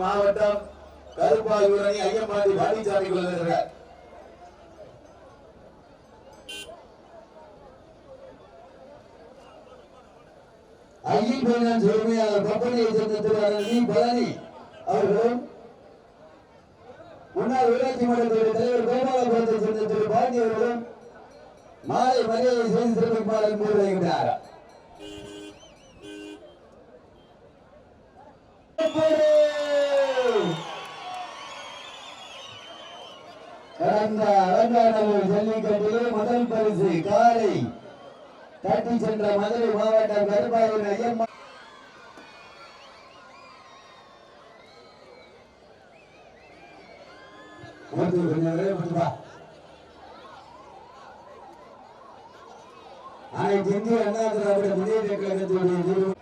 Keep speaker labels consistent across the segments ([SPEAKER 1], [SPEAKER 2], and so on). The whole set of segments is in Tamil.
[SPEAKER 1] மாவட்டம் கருப்பாயூர் அணி ஐயம்பாண்டி வாடிச்சாமி கொள்கிறார். ஐயன் உரிமையாளர் கம்பெனியை சேர்ந்த திரு பழனி அவர்களும் முன்னாள் ஊராட்சி மன்றத்துடைய தலைவர் கோபாலபுரத்தை சேர்ந்த திரு பாண்டி அவர்களும் மாலை மரியாதை செய்து சிறப்பிக்குமாறு முன்வைக்கின்றார். கடந்த அலங்காநல்லூர் ஜல்லிக்கட்டிலே முதல் பரிசு காலை தட்டி சென்ற மதுரை மாவட்டம் கருப்பாயூர் ஐயம்மா அனைத்து இந்திய அண்ணா திராவிட முன்னேற்ற கழகத்தினுடைய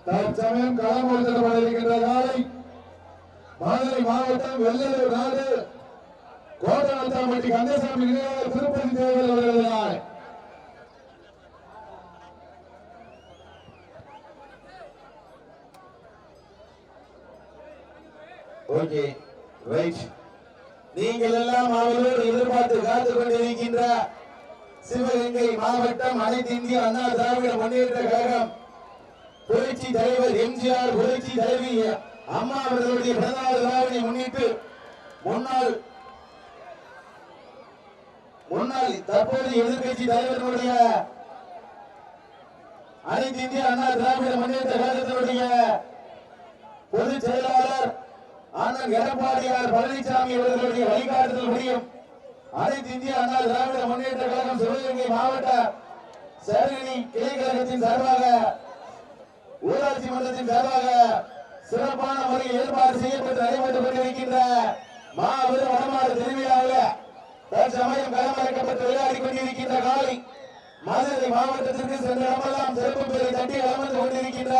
[SPEAKER 1] தற்சமயம் களமொழிக்கப்பட இருக்கின்ற காலை மதுரை மாவட்டம் வெள்ளலூர் நாடு கோட்டநத்தாம்பட்டி கந்தசாமி நினைவாளர் திருப்பதி தேவர் அவர்களால் ஓகே ரைட். நீங்கள் எல்லாம் அவரோடு எதிர்பார்த்து காத்துக் கொண்டிருக்கின்ற சிவகங்கை மாவட்டம் அனைத்து இந்திய அண்ணா திராவிட முன்னேற்ற கழகம் புரட்சி தலைவர் எம்ஜிஆர் புரட்சி தலைவி அம்மா அவர்களுடைய பிறந்தநாள் விழாவினை முன்னிட்டு முன்னாள் தற்போது எதிர்கட்சி தலைவர்களுடைய அனைத்து இந்திய அண்ணா திராவிட முன்னேற்ற கழகத்தினுடைய பொதுச் செயலாளர் அண்ணன் எடப்பாடியார் பழனிசாமி அவர்களுடைய வழிகாட்டுதல் முடியும் அனைத்து இந்திய அண்ணா திராவிட முன்னேற்ற கழகம் சிவகங்கை மாவட்ட சேரணி கிளை கழகத்தின் சார்பாக ஊராட்சி மன்றத்தின் சார்பாக சிறப்பான முறையில் ஏற்பாடு செய்யப்பட்டு நடைபெற்றுக் கொண்டிருக்கின்ற மாபெரும் வடமாறு திருவிழாவில் தற்சமயம் களமிறக்கப்பட்டு விளையாடி கொண்டிருக்கின்ற காலை மதுரை மாவட்டத்திற்கு சென்ற இடமெல்லாம் சிறப்பு பேரை தட்டி அமர்ந்து கொண்டிருக்கின்ற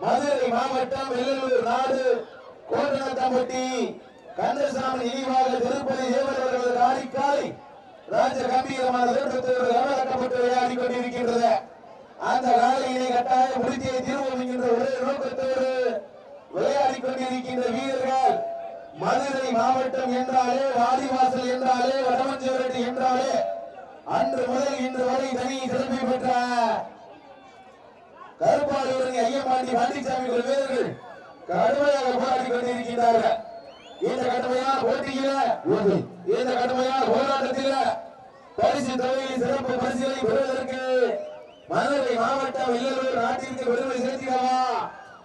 [SPEAKER 1] மதுரை மாவட்டம் வெள்ளலூர் நாடு கோட்டநத்தாம்பட்டி கந்தசாமி நினைவாக திருப்பதி தேவர் அவர்களது ஆடிக்காலை ராஜ கம்பீரமான தோற்றத்தோடு களமிறக்கப்பட்டு விளையாடி கொண்டிருக்கின்றது. அந்த காலையினை கட்டாயம் முடித்தியை தீர்வோம் என்கின்ற ஒரே நோக்கத்தோடு விளையாடி கொண்டிருக்கின்ற வீரர்கள் மதுரை மாவட்டம் என்றாலே வாடிவாசல் என்றாலே வடமஞ்சேரட்டி என்றாலே அன்று முதல் இன்று வரை தனி சிறப்பை பெற்ற கருப்பாயூர் ஐயம்பாண்டி வாடிச்சாமி வீரர்கள் கடுமையாக போராடி கொண்டிருக்கிறார்கள். இந்த கடுமையான போட்டியில இந்த கடுமையான போராட்டத்தில பரிசு தொகையில் சிறப்பு பரிசுகளை பெறுவதற்கு மதுரை மாவட்டம் வெள்ளலூர் நாட்டிற்கு பெருமை சேர்த்திடவா,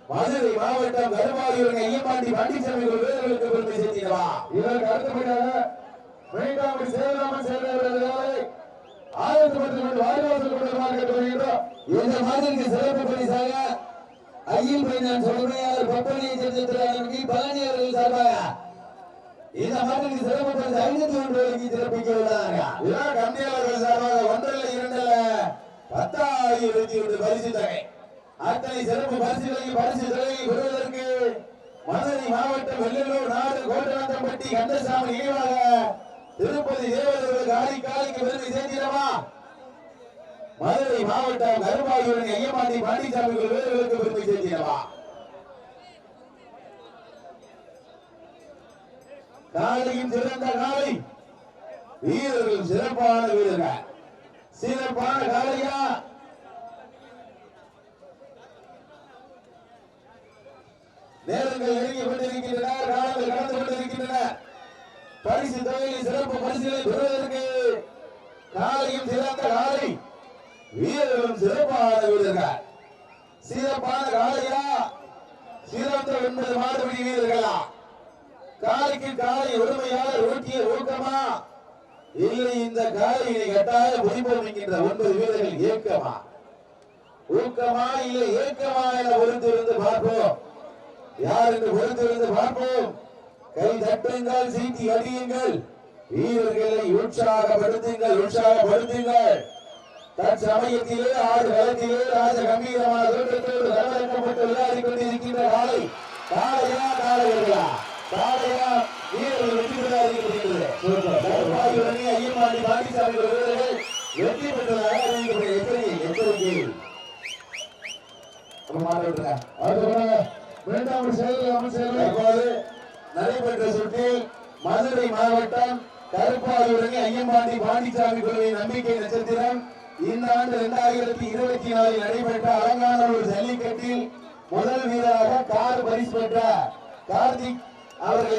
[SPEAKER 1] மதுரை மாவட்டம் கருப்பாயூர் ஐயம்பாண்டி வாடிச்சாமி வீரர்களுக்கு பெருமை சேர்த்திடவா. இதற்கு அடுத்தபடியாக வேண்டாமடி சேவராமன் சேர்ந்தவர்களை ஆயிரத்தி வாரிவாசல் கொண்டதாக கேட்டுக்கொள்கிறோம். இந்த மாதிரிக்கு சிறப்பு பரிசாக ஐயன் பையன் சொல்மையாளர் பப்பனியை சேர்ந்த பழனி அவர்கள் சார்பாக இந்த மாதிரிக்கு சிறப்பு பரிசு 501 ரூபாய்க்கு சிறப்பிக்க உள்ளாங்க. கம்பியாளர்கள் சார்பாக 1 2 10,000 பரிசு தொகை. அத்தனை சிறப்பு பரிசுகளையும் பரிசு தொகையை பெறுவதற்கு மதுரை மாவட்டம் வெள்ளலூர் நாடு கோட்டநத்தாம்பட்டி கந்தசாமி நினைவாக திருப்பதி தேவர்களுக்கு ஆடிக்காலைக்கு பெருமை சேர்க்கிறவா, மதுரை மாவட்டம் கருப்பாயூர் ஐயம்பாண்டி வாடிச்சாமி வீரர்களுக்கு பெருமை சேர்க்கிறவா. காலையும் சிறந்த காலை வீரர்கள் சிறப்பான வீரர்கள் சிறப்பான காலையா நேரங்கள் நெருங்கி கொண்டிருக்கின்றன, காலங்கள் கடந்து கொண்டிருக்கின்றன. பரிசு தொகையில் சிறப்பு பரிசுகளை பெறுவதற்கு காலையும் சிறந்த காலை வீரர்களும் சிறப்பான வீரர்கள் சிறப்பான காலையா சிறந்த 9 மாடுபிடி வீரர்களா, காலைக்கு காலை ஒருமையாளர் ஊட்டிய ஊக்கமா இல்லை இந்த காலையை கட்டாய முடிப்போம் என்கின்ற 9 வீரர்கள் ஏக்கமா ஊக்கமா இல்லை ஏக்கமா என பொறுத்திருந்து பார்ப்போம். யார் என்று பொறுத்திருந்து பார்ப்போம். கை தட்டுங்கள், சீட்டி அடியுங்கள், வீரர்களை உற்சாகப்படுத்துங்கள் உற்சாகப்படுத்துங்கள். தற்சமயத்திலே ஆடு களத்திலே ராஜ கம்பீரமான தோற்றத்தோடு களமிறக்கப்பட்டு விளையாடி கொண்டிருக்கின்ற காலை காலையா காலையா காலையா வீரர்கள் வெற்றி பெறாதிருக்கிறது. ஐயம்பாண்டி வாடிச்சாமி வீரர்கள் வெற்றி பெற்றதாக எச்சரிக்கை
[SPEAKER 2] மாட்ட
[SPEAKER 1] இரண்டாவது செயலர் அமைச்சர் நடைபெற்ற சுற்றில் மதுரை மாவட்டம் கருப்பாயூரணி ஐயம்பாண்டி பாண்டிச்சாமி குழுவின் நம்பிக்கை நட்சத்திரம் இந்த ஆண்டு 2024 நடைபெற்ற அலங்காநல்லூர் ஜல்லிக்கட்டில் முதல் வீரராக கார் பரிசு பெற்ற கார்த்திக் அவர்கள்